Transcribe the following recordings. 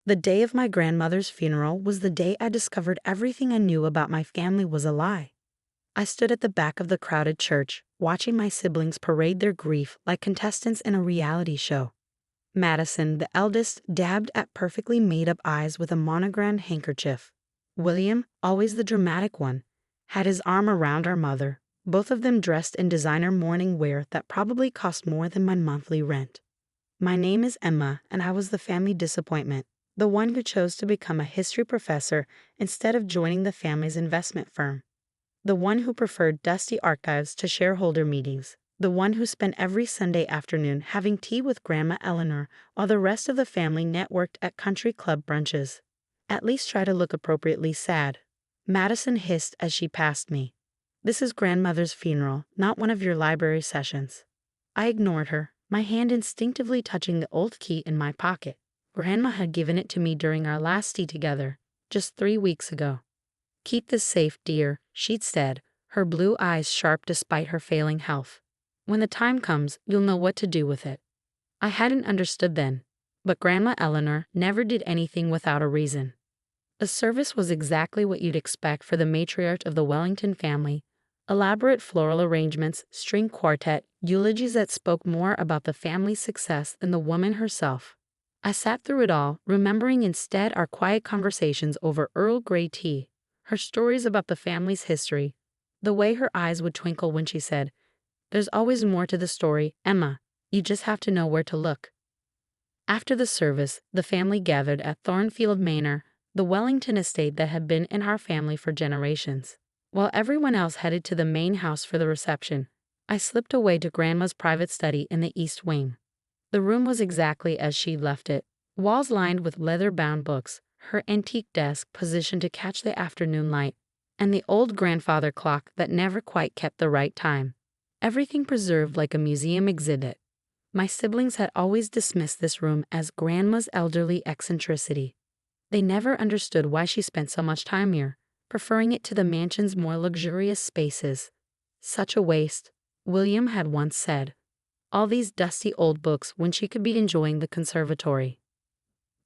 The day of my grandmother's funeral was the day I discovered everything I knew about my family was a lie. I stood at the back of the crowded church, watching my siblings parade their grief like contestants in a reality show. Madison, the eldest, dabbed at perfectly made-up eyes with a monogrammed handkerchief. William, always the dramatic one, had his arm around our mother, both of them dressed in designer mourning wear that probably cost more than my monthly rent. My name is Emma, and I was the family disappointment, the one who chose to become a history professor instead of joining the family's investment firm. The one who preferred dusty archives to shareholder meetings. The one who spent every Sunday afternoon having tea with Grandma Eleanor while the rest of the family networked at country club brunches. At least try to look appropriately sad. Madison hissed as she passed me. This is grandmother's funeral, not one of your library sessions. I ignored her, my hand instinctively touching the old key in my pocket. Grandma had given it to me during our last tea together, just 3 weeks ago. Keep this safe, dear, she'd said, her blue eyes sharp despite her failing health. When the time comes, you'll know what to do with it. I hadn't understood then, but Grandma Eleanor never did anything without a reason. The service was exactly what you'd expect for the matriarch of the Wellington family. Elaborate floral arrangements, string quartet, eulogies that spoke more about the family's success than the woman herself. I sat through it all, remembering instead our quiet conversations over Earl Grey tea, her stories about the family's history, the way her eyes would twinkle when she said, "There's always more to the story, Emma. You just have to know where to look." After the service, the family gathered at Thornfield Manor, the Wellington estate that had been in our family for generations. While everyone else headed to the main house for the reception, I slipped away to Grandma's private study in the east wing. The room was exactly as she'd left it, walls lined with leather-bound books, her antique desk positioned to catch the afternoon light, and the old grandfather clock that never quite kept the right time. Everything preserved like a museum exhibit. My siblings had always dismissed this room as Grandma's elderly eccentricity. They never understood why she spent so much time here, preferring it to the mansion's more luxurious spaces. Such a waste, William had once said. All these dusty old books when she could be enjoying the conservatory.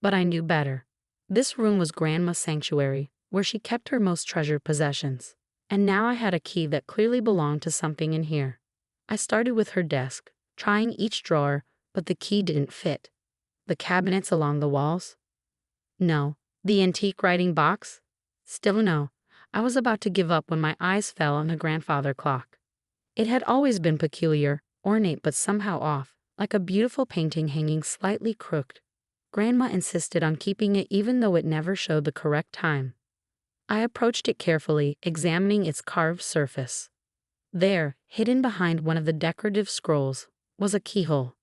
But I knew better. This room was Grandma's sanctuary, where she kept her most treasured possessions. And now I had a key that clearly belonged to something in here. I started with her desk, trying each drawer, but the key didn't fit. The cabinets along the walls? No. The antique writing box? Still no. I was about to give up when my eyes fell on the grandfather clock. It had always been peculiar, ornate but somehow off, like a beautiful painting hanging slightly crooked. Grandma insisted on keeping it even though it never showed the correct time. I approached it carefully, examining its carved surface. There, hidden behind one of the decorative scrolls, was a keyhole.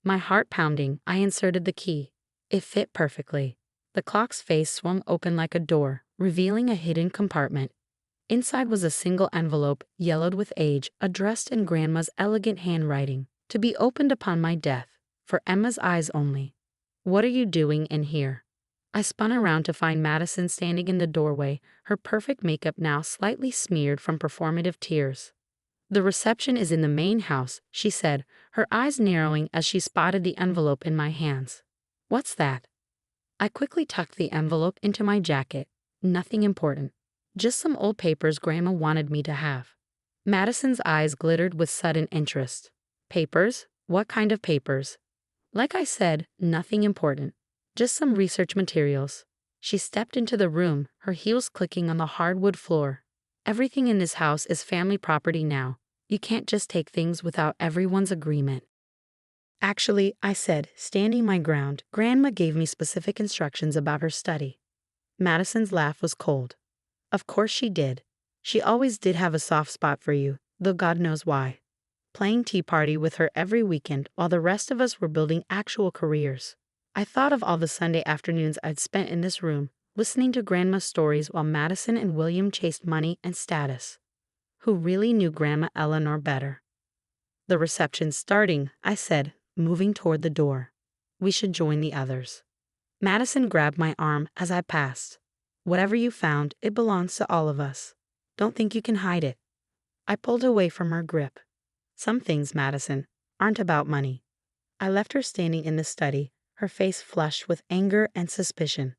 My heart pounding, I inserted the key. It fit perfectly. The clock's face swung open like a door, revealing a hidden compartment. Inside was a single envelope, yellowed with age, addressed in Grandma's elegant handwriting, to be opened upon my death, for Emma's eyes only. "What are you doing in here?" I spun around to find Madison standing in the doorway, her perfect makeup now slightly smeared from performative tears. "The reception is in the main house," she said, her eyes narrowing as she spotted the envelope in my hands. "What's that?" I quickly tucked the envelope into my jacket. Nothing important. Just some old papers Grandma wanted me to have. Madison's eyes glittered with sudden interest. "Papers? What kind of papers?" Like I said, nothing important. Just some research materials. She stepped into the room, her heels clicking on the hardwood floor. "Everything in this house is family property now. You can't just take things without everyone's agreement." "Actually," I said, standing my ground, Grandma gave me specific instructions about her study. Madison's laugh was cold. "Of course she did. She always did have a soft spot for you, though God knows why. Playing tea party with her every weekend while the rest of us were building actual careers. I thought of all the Sunday afternoons I'd spent in this room, listening to Grandma's stories while Madison and William chased money and status. Who really knew Grandma Eleanor better? "The reception's starting," I said, moving toward the door. "We should join the others." Madison grabbed my arm as I passed. "Whatever you found, it belongs to all of us. Don't think you can hide it." I pulled away from her grip. "Some things, Madison, aren't about money." I left her standing in the study, her face flushed with anger and suspicion.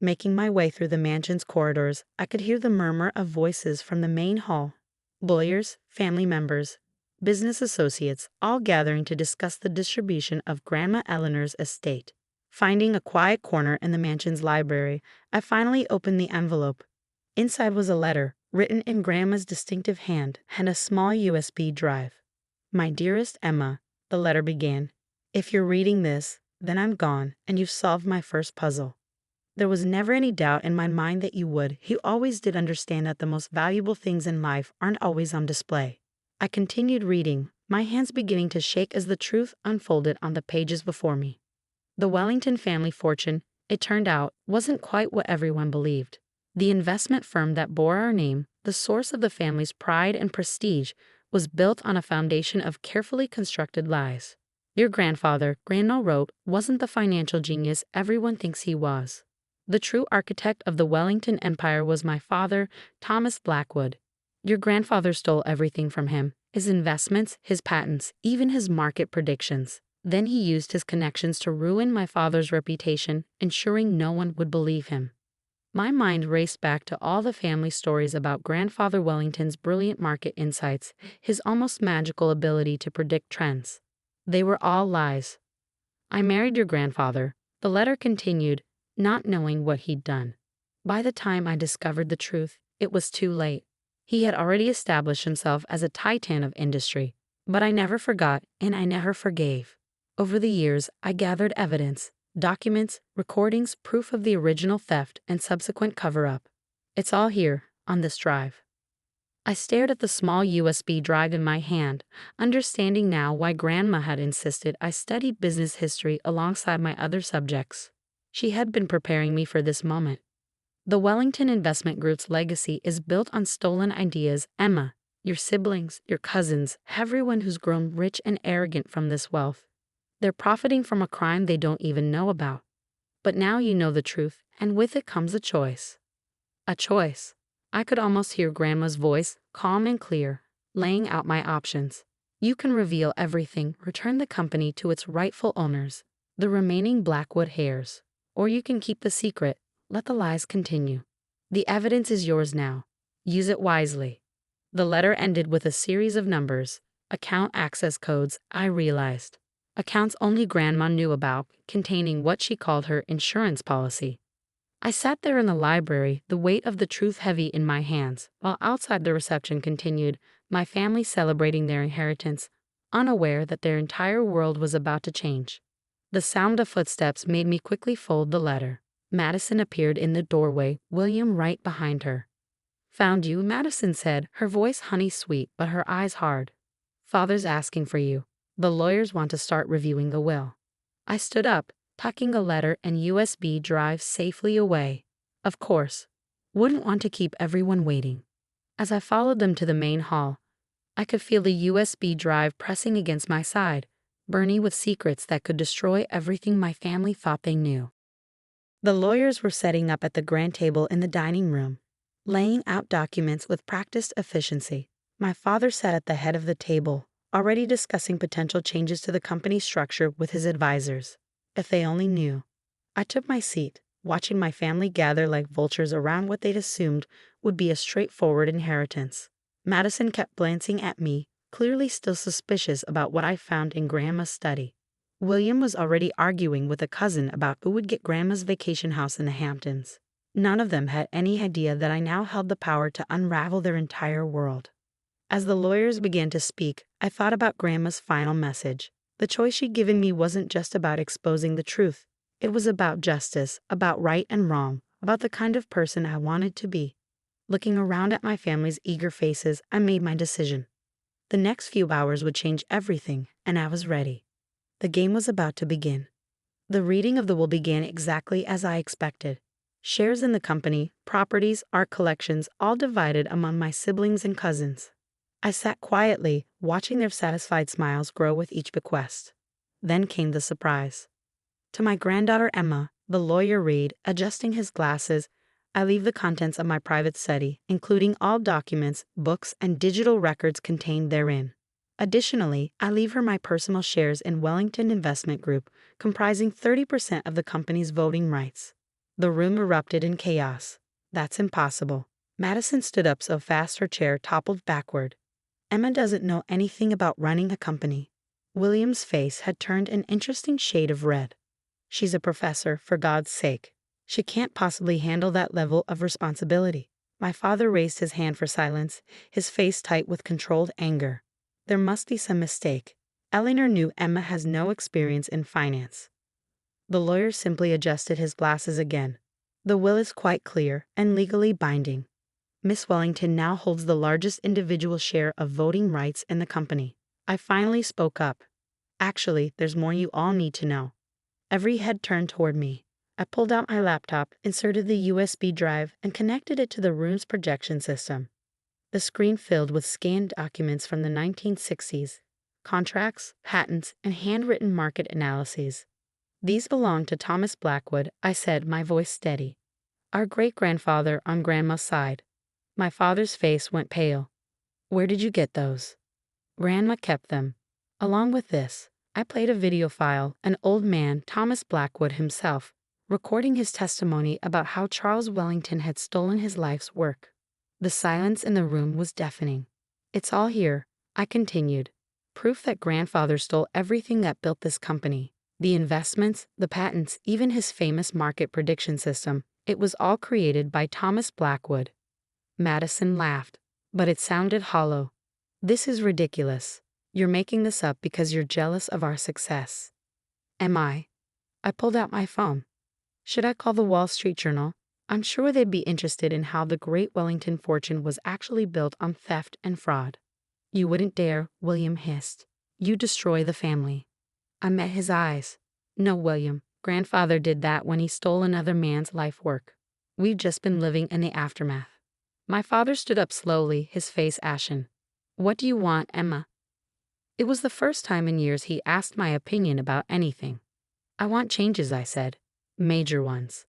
Making my way through the mansion's corridors, I could hear the murmur of voices from the main hall. Lawyers, family members, business associates, all gathering to discuss the distribution of Grandma Eleanor's estate. Finding a quiet corner in the mansion's library, I finally opened the envelope. Inside was a letter, written in Grandma's distinctive hand, and a small USB drive. "My dearest Emma," the letter began, "if you're reading this, then I'm gone, and you've solved my first puzzle. There was never any doubt in my mind that you would. You always did understand that the most valuable things in life aren't always on display." I continued reading, my hands beginning to shake as the truth unfolded on the pages before me. The Wellington family fortune, it turned out, wasn't quite what everyone believed. The investment firm that bore our name, the source of the family's pride and prestige, was built on a foundation of carefully constructed lies. Your grandfather, Grandma wrote, wasn't the financial genius everyone thinks he was. The true architect of the Wellington Empire was my father, Thomas Blackwood. Your grandfather stole everything from him, his investments, his patents, even his market predictions. Then he used his connections to ruin my father's reputation, ensuring no one would believe him. My mind raced back to all the family stories about Grandfather Wellington's brilliant market insights, his almost magical ability to predict trends. They were all lies. "I married your grandfather," the letter continued, not knowing what he'd done. "By the time I discovered the truth, it was too late. He had already established himself as a titan of industry. But I never forgot, and I never forgave. Over the years, I gathered evidence, documents, recordings, proof of the original theft and subsequent cover-up. It's all here, on this drive." I stared at the small USB drive in my hand, understanding now why Grandma had insisted I study business history alongside my other subjects. She had been preparing me for this moment. The Wellington Investment Group's legacy is built on stolen ideas, Emma. Your siblings, your cousins, everyone who's grown rich and arrogant from this wealth. They're profiting from a crime they don't even know about. But now you know the truth, and with it comes a choice. A choice. I could almost hear Grandma's voice, calm and clear, laying out my options. You can reveal everything, return the company to its rightful owners, the remaining Blackwood heirs. Or you can keep the secret, let the lies continue. The evidence is yours now. Use it wisely. The letter ended with a series of numbers, account access codes, I realized. Accounts only Grandma knew about, containing what she called her insurance policy. I sat there in the library, the weight of the truth heavy in my hands, while outside the reception continued, my family celebrating their inheritance, unaware that their entire world was about to change. The sound of footsteps made me quickly fold the letter. Madison appeared in the doorway, William right behind her. "Found you," Madison said, her voice honey-sweet but her eyes hard. "Father's asking for you. The lawyers want to start reviewing the will." I stood up, tucking a letter and USB drive safely away. Of course, wouldn't want to keep everyone waiting. As I followed them to the main hall, I could feel the USB drive pressing against my side, burning with secrets that could destroy everything my family thought they knew. The lawyers were setting up at the grand table in the dining room, laying out documents with practiced efficiency. My father sat at the head of the table, already discussing potential changes to the company's structure with his advisors. If they only knew. I took my seat, watching my family gather like vultures around what they'd assumed would be a straightforward inheritance. Madison kept glancing at me, clearly still suspicious about what I found in Grandma's study. William was already arguing with a cousin about who would get Grandma's vacation house in the Hamptons. None of them had any idea that I now held the power to unravel their entire world. As the lawyers began to speak, I thought about Grandma's final message. The choice she'd given me wasn't just about exposing the truth. It was about justice, about right and wrong, about the kind of person I wanted to be. Looking around at my family's eager faces, I made my decision. The next few hours would change everything, and I was ready. The game was about to begin. The reading of the will began exactly as I expected. Shares in the company, properties, art collections, all divided among my siblings and cousins. I sat quietly, watching their satisfied smiles grow with each bequest. Then came the surprise. To my granddaughter Emma, the lawyer read, adjusting his glasses, I leave the contents of my private study, including all documents, books, and digital records contained therein. Additionally, I leave her my personal shares in Wellington Investment Group, comprising 30% of the company's voting rights. The room erupted in chaos. That's impossible. Madison stood up so fast her chair toppled backward. Emma doesn't know anything about running a company. William's face had turned an interesting shade of red. She's a professor, for God's sake. She can't possibly handle that level of responsibility. My father raised his hand for silence, his face tight with controlled anger. There must be some mistake. Eleanor knew Emma has no experience in finance. The lawyer simply adjusted his glasses again. The will is quite clear and legally binding. Miss Wellington now holds the largest individual share of voting rights in the company. I finally spoke up. Actually, there's more you all need to know. Every head turned toward me. I pulled out my laptop, inserted the USB drive, and connected it to the room's projection system. The screen filled with scanned documents from the 1960s, contracts, patents, and handwritten market analyses. These belong to Thomas Blackwood, I said, my voice steady. Our great-grandfather on Grandma's side. My father's face went pale. Where did you get those? Grandma kept them. Along with this, I played a video file, an old man, Thomas Blackwood himself, recording his testimony about how Charles Wellington had stolen his life's work. The silence in the room was deafening. It's all here, I continued. Proof that grandfather stole everything that built this company. The investments, the patents, even his famous market prediction system. It was all created by Thomas Blackwood. Madison laughed, but it sounded hollow. This is ridiculous. You're making this up because you're jealous of our success. Am I? I pulled out my phone. Should I call the Wall Street Journal? I'm sure they'd be interested in how the great Wellington fortune was actually built on theft and fraud. You wouldn't dare, William hissed. You destroy the family. I met his eyes. No, William, grandfather did that when he stole another man's life work. We've just been living in the aftermath. My father stood up slowly, his face ashen. What do you want, Emma? It was the first time in years he asked my opinion about anything. I want changes, I said. Major ones.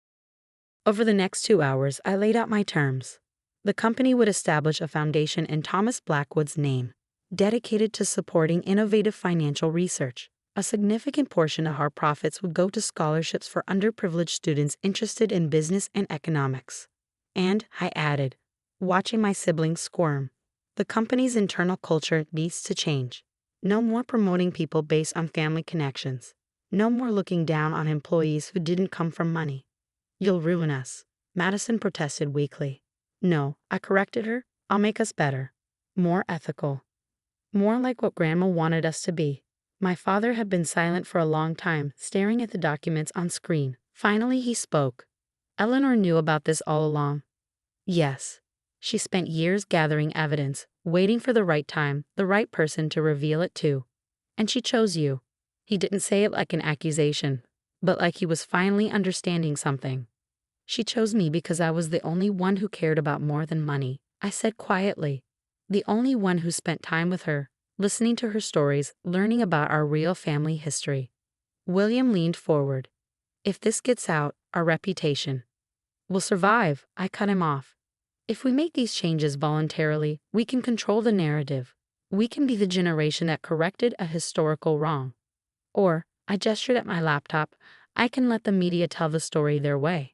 Over the next 2 hours, I laid out my terms. The company would establish a foundation in Thomas Blackwood's name, dedicated to supporting innovative financial research. A significant portion of our profits would go to scholarships for underprivileged students interested in business and economics. And, I added, watching my siblings squirm, the company's internal culture needs to change. No more promoting people based on family connections. No more looking down on employees who didn't come from money. You'll ruin us, Madison protested weakly. No, I corrected her, I'll make us better. More ethical. More like what Grandma wanted us to be. My father had been silent for a long time, staring at the documents on screen. Finally he spoke. Eleanor knew about this all along. Yes. She spent years gathering evidence, waiting for the right time, the right person to reveal it to. And she chose you. He didn't say it like an accusation, but like he was finally understanding something. She chose me because I was the only one who cared about more than money, I said quietly. The only one who spent time with her, listening to her stories, learning about our real family history. William leaned forward. If this gets out, our reputation will survive, I cut him off. If we make these changes voluntarily, we can control the narrative. We can be the generation that corrected a historical wrong. Or, I gestured at my laptop, I can let the media tell the story their way.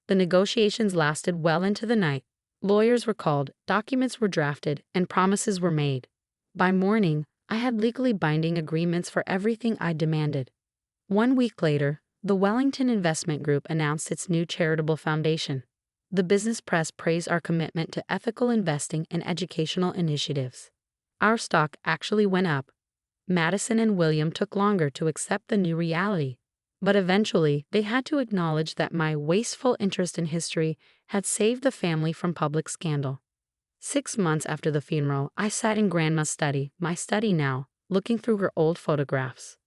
The negotiations lasted well into the night. Lawyers were called, documents were drafted, and promises were made. By morning, I had legally binding agreements for everything I demanded. 1 week later, the Wellington Investment Group announced its new charitable foundation. The business press praised our commitment to ethical investing and educational initiatives. Our stock actually went up. Madison and William took longer to accept the new reality, but eventually they had to acknowledge that my wasteful interest in history had saved the family from public scandal. 6 months after the funeral, I sat in Grandma's study, my study now, looking through her old photographs.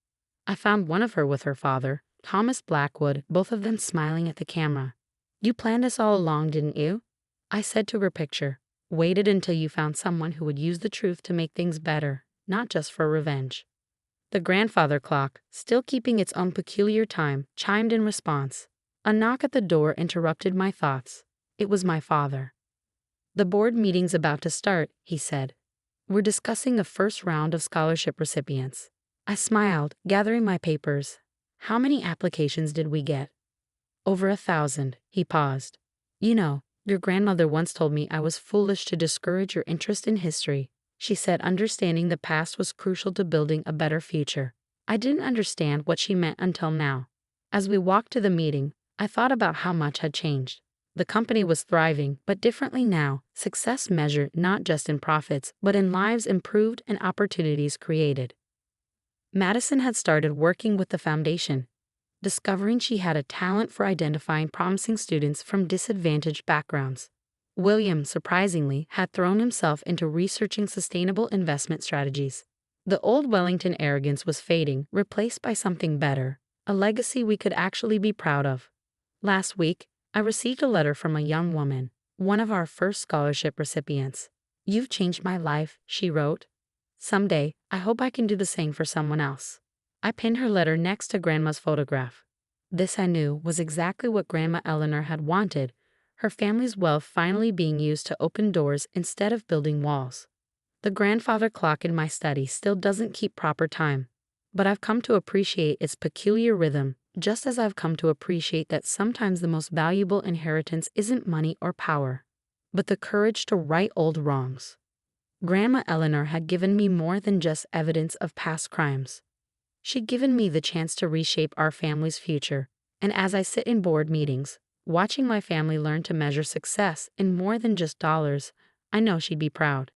I found one of her with her father, Thomas Blackwood, both of them smiling at the camera. You planned this all along, didn't you? I said to her picture. Waited until you found someone who would use the truth to make things better, not just for revenge. The grandfather clock, still keeping its own peculiar time, chimed in response. A knock at the door interrupted my thoughts. It was my father. The board meeting's about to start, he said. We're discussing the first round of scholarship recipients. I smiled, gathering my papers. How many applications did we get? Over 1,000, he paused. You know, your grandmother once told me I was foolish to discourage your interest in history. She said understanding the past was crucial to building a better future. I didn't understand what she meant until now. As we walked to the meeting, I thought about how much had changed. The company was thriving, but differently now, success measured not just in profits, but in lives improved and opportunities created. Madison had started working with the foundation, discovering she had a talent for identifying promising students from disadvantaged backgrounds. William, surprisingly, had thrown himself into researching sustainable investment strategies. The old Wellington arrogance was fading, replaced by something better, a legacy we could actually be proud of. Last week, I received a letter from a young woman, one of our first scholarship recipients. "You've changed my life," she wrote. "Someday, I hope I can do the same for someone else." I pinned her letter next to Grandma's photograph. This, I knew, was exactly what Grandma Eleanor had wanted, her family's wealth finally being used to open doors instead of building walls. The grandfather clock in my study still doesn't keep proper time, but I've come to appreciate its peculiar rhythm, just as I've come to appreciate that sometimes the most valuable inheritance isn't money or power, but the courage to right old wrongs. Grandma Eleanor had given me more than just evidence of past crimes. She'd given me the chance to reshape our family's future, and as I sit in board meetings, watching my family learn to measure success in more than just dollars, I know she'd be proud.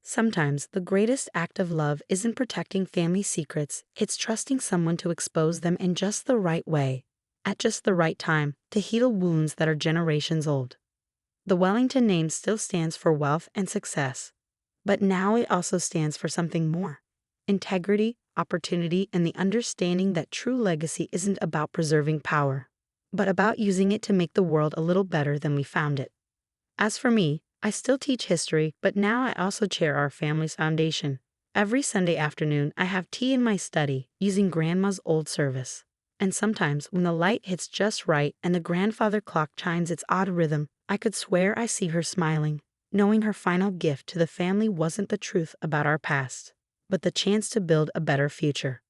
Sometimes the greatest act of love isn't protecting family secrets, it's trusting someone to expose them in just the right way, at just the right time, to heal wounds that are generations old. The Wellington name still stands for wealth and success, but now it also stands for something more: integrity, opportunity, and the understanding that true legacy isn't about preserving power, but about using it to make the world a little better than we found it. As for me, I still teach history, but now I also chair our family's foundation. Every Sunday afternoon, I have tea in my study, using Grandma's old service. And sometimes, when the light hits just right and the grandfather clock chimes its odd rhythm, I could swear I see her smiling, knowing her final gift to the family wasn't the truth about our past, but the chance to build a better future.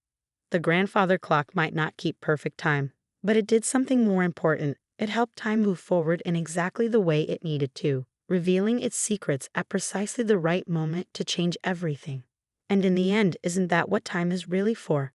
The grandfather clock might not keep perfect time, but it did something more important. It helped time move forward in exactly the way it needed to, revealing its secrets at precisely the right moment to change everything. And in the end, isn't that what time is really for?